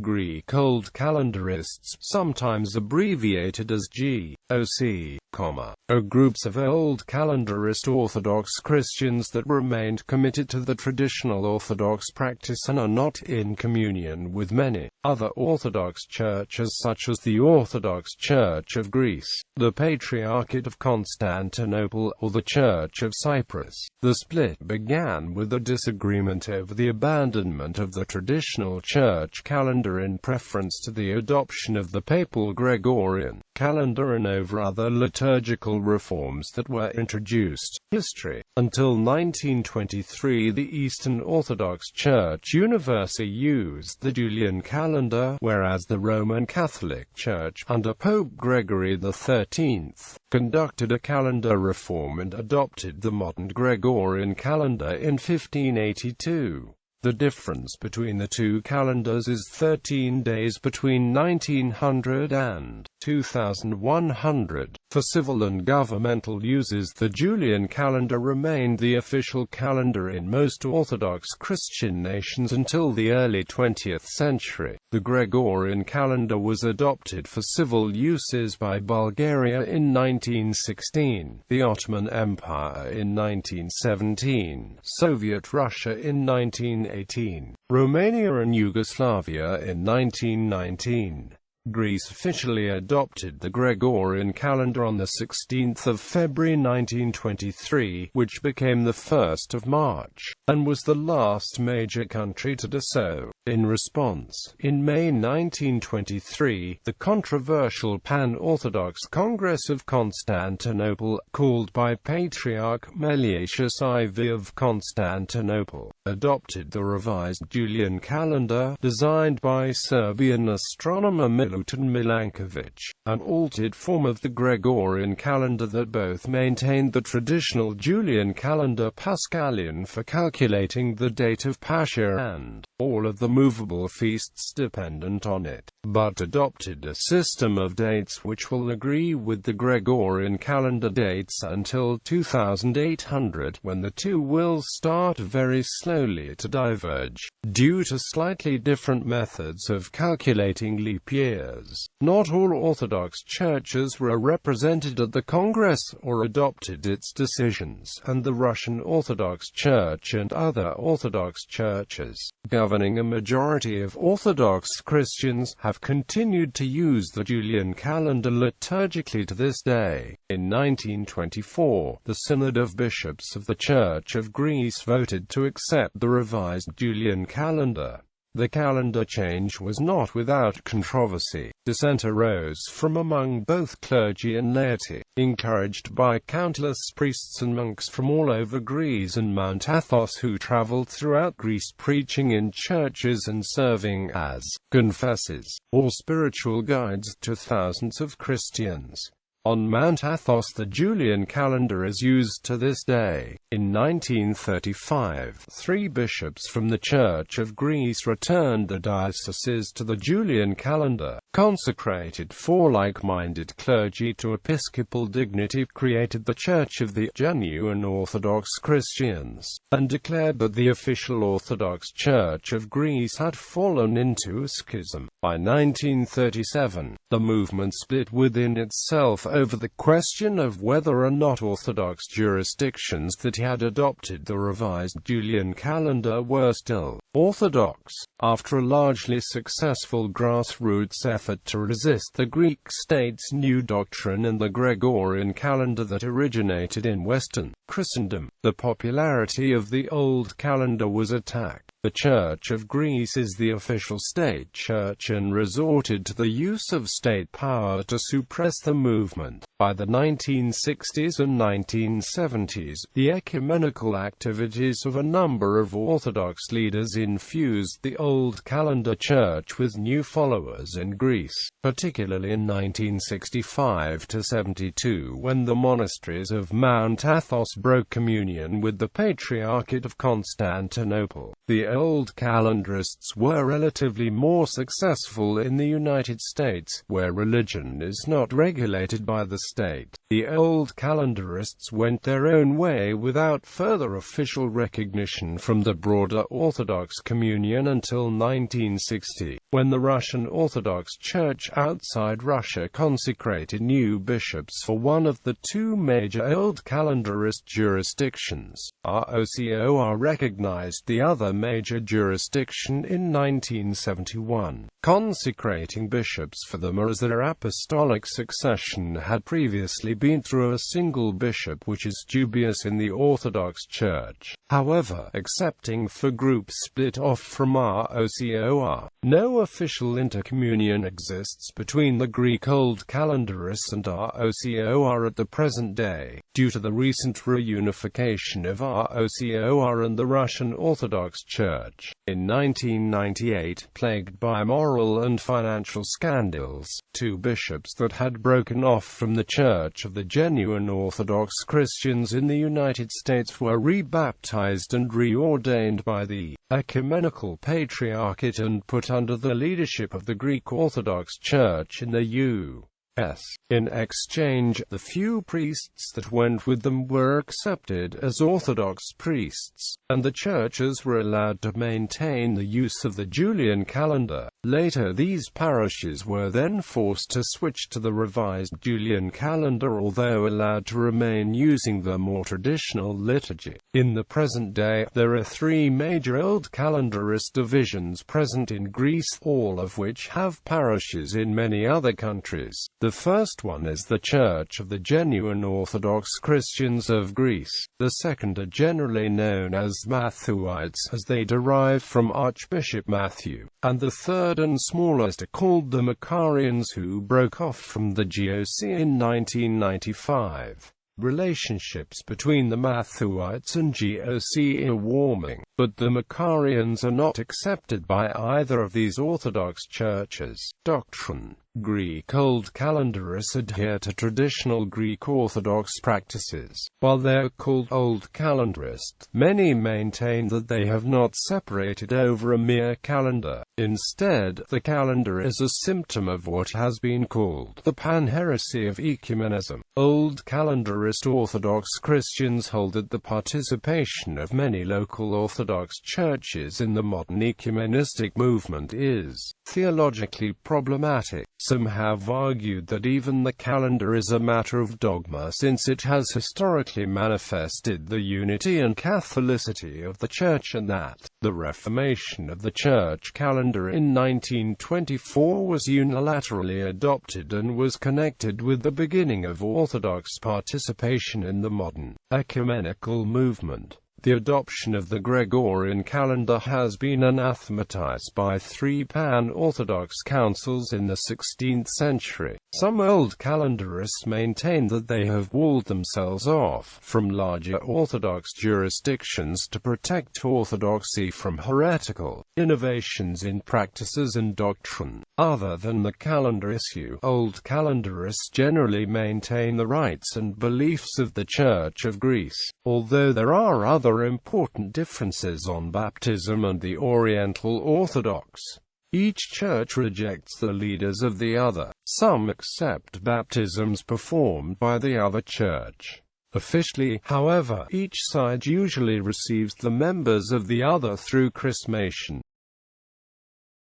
Greek Old Calendarists, sometimes abbreviated as G.O.C, are groups of Old Calendarist Orthodox Christians that remained committed to the traditional Orthodox practice and are not in communion with many other Orthodox churches such as the Orthodox Church of Greece, the Patriarchate of Constantinople, or the Church of Cyprus. The split began with a disagreement over the abandonment of the traditional church calendar in preference to the adoption of the Papal Gregorian Calendar and over other liturgical reforms that were introduced. History. Until 1923, the Eastern Orthodox Church universally used the Julian calendar, whereas the Roman Catholic Church, under Pope Gregory XIII, conducted a calendar reform and adopted the modern Gregorian calendar in 1582. The difference between the two calendars is 13 days between 1900 and 2100. For civil and governmental uses, the Julian calendar remained the official calendar in most Orthodox Christian nations until the early 20th century. The Gregorian calendar was adopted for civil uses by Bulgaria in 1916, the Ottoman Empire in 1917, Soviet Russia in 1918, Romania and Yugoslavia in 1919. Greece officially adopted the Gregorian calendar on 16 February 1923, which became the 1st of March, and was the last major country to do so. In response, in May 1923, the controversial Pan-Orthodox Congress of Constantinople, called by Patriarch Mosaizist IV of Constantinople, adopted the revised Julian calendar, designed by Serbian astronomer Milutin Milankovic, an altered form of the Gregorian calendar that both maintained the traditional Julian calendar Paschalian for calculating the date of Pascha and all of the movable feasts dependent on it, but adopted a system of dates which will agree with the Gregorian calendar dates until 2800, when the two will start very slowly to diverge, due to slightly different methods of calculating leap years. Not all Orthodox churches were represented at the Congress or adopted its decisions, and the Russian Orthodox Church and other Orthodox churches, governing a majority of Orthodox Christians, have continued to use the Julian calendar liturgically to this day. In 1924, the Synod of Bishops of the Church of Greece voted to accept the revised Julian calendar. The calendar change was not without controversy. Dissent arose from among both clergy and laity, encouraged by countless priests and monks from all over Greece and Mount Athos who traveled throughout Greece preaching in churches and serving as confessors, or spiritual guides to thousands of Christians. On Mount Athos, the Julian calendar is used to this day. In 1935, 3 bishops from the Church of Greece returned the dioceses to the Julian calendar, consecrated 4 like-minded clergy to episcopal dignity, created the Church of the Genuine Orthodox Christians, and declared that the official Orthodox Church of Greece had fallen into a schism. By 1937, the movement split within itself over the question of whether or not Orthodox jurisdictions that had adopted the revised Julian calendar were still Orthodox. After a largely successful grassroots effort to resist the Greek state's new doctrine and the Gregorian calendar that originated in Western Christendom, the popularity of the old calendar was attacked. The Church of Greece is the official state church and resorted to the use of state power to suppress the movement. By the 1960s and 1970s, the ecumenical activities of a number of Orthodox leaders infused the old calendar church with new followers in Greece, particularly in 1965–72 when the monasteries of Mount Athos broke communion with the Patriarchate of Constantinople. The Old Calendarists were relatively more successful in the United States, where religion is not regulated by the state. The Old Calendarists went their own way without further official recognition from the broader Orthodox communion until 1960, when the Russian Orthodox Church outside Russia consecrated new bishops for one of the two major Old Calendarist jurisdictions. ROCOR recognized the other major jurisdiction in 1971, consecrating bishops for them, as their apostolic succession had previously been through a single bishop, which is dubious in the Orthodox Church. However, excepting for groups split off from ROCOR, no official intercommunion exists between the Greek Old Calendarists and ROCOR at the present day, due to the recent reunification of ROCOR and the Russian Orthodox Church. In 1998, plagued by moral and financial scandals, two bishops that had broken off from the Church of the Genuine Orthodox Christians in the United States were rebaptized and reordained by the Ecumenical Patriarchate and put under the leadership of the Greek Orthodox Church in the U.S. In exchange, the few priests that went with them were accepted as Orthodox priests, and the churches were allowed to maintain the use of the Julian calendar. Later, these parishes were then forced to switch to the revised Julian calendar, although allowed to remain using the more traditional liturgy. In the present day, there are three major Old Calendarist divisions present in Greece, all of which have parishes in many other countries. The first one is the Church of the Genuine Orthodox Christians of Greece. The second are generally known as Matthewite, as they derive from Archbishop Matthew, and the third and smallest are called the Macarians, who broke off from the G.O.C. in 1995. Relationships between the Matthewites and G.O.C. are warming, but the Macarians are not accepted by either of these Orthodox churches. Doctrine: Greek Old Calendarists adhere to traditional Greek Orthodox practices. While they are called Old Calendarists, many maintain that they have not separated over a mere calendar. Instead, the calendar is a symptom of what has been called the pan-heresy of ecumenism. Old Calendarist Orthodox Christians hold that the participation of many local Orthodox churches in the modern ecumenistic movement is theologically problematic. Some have argued that even the calendar is a matter of dogma, since it has historically manifested the unity and Catholicity of the Church, and that the reformation of the Church calendar in 1924 was unilaterally adopted and was connected with the beginning of Orthodox participation in the modern ecumenical movement. The adoption of the Gregorian calendar has been anathematized by three pan-Orthodox councils in the 16th century. Some Old Calendarists maintain that they have walled themselves off from larger Orthodox jurisdictions to protect orthodoxy from heretical innovations in practices and doctrine. Other than the calendar issue, Old Calendarists generally maintain the rites and beliefs of the Church of Greece, although there are other important differences on baptism and the Oriental Orthodox. Each church rejects the leaders of the other. Some accept baptisms performed by the other church. Officially, however, each side usually receives the members of the other through chrismation.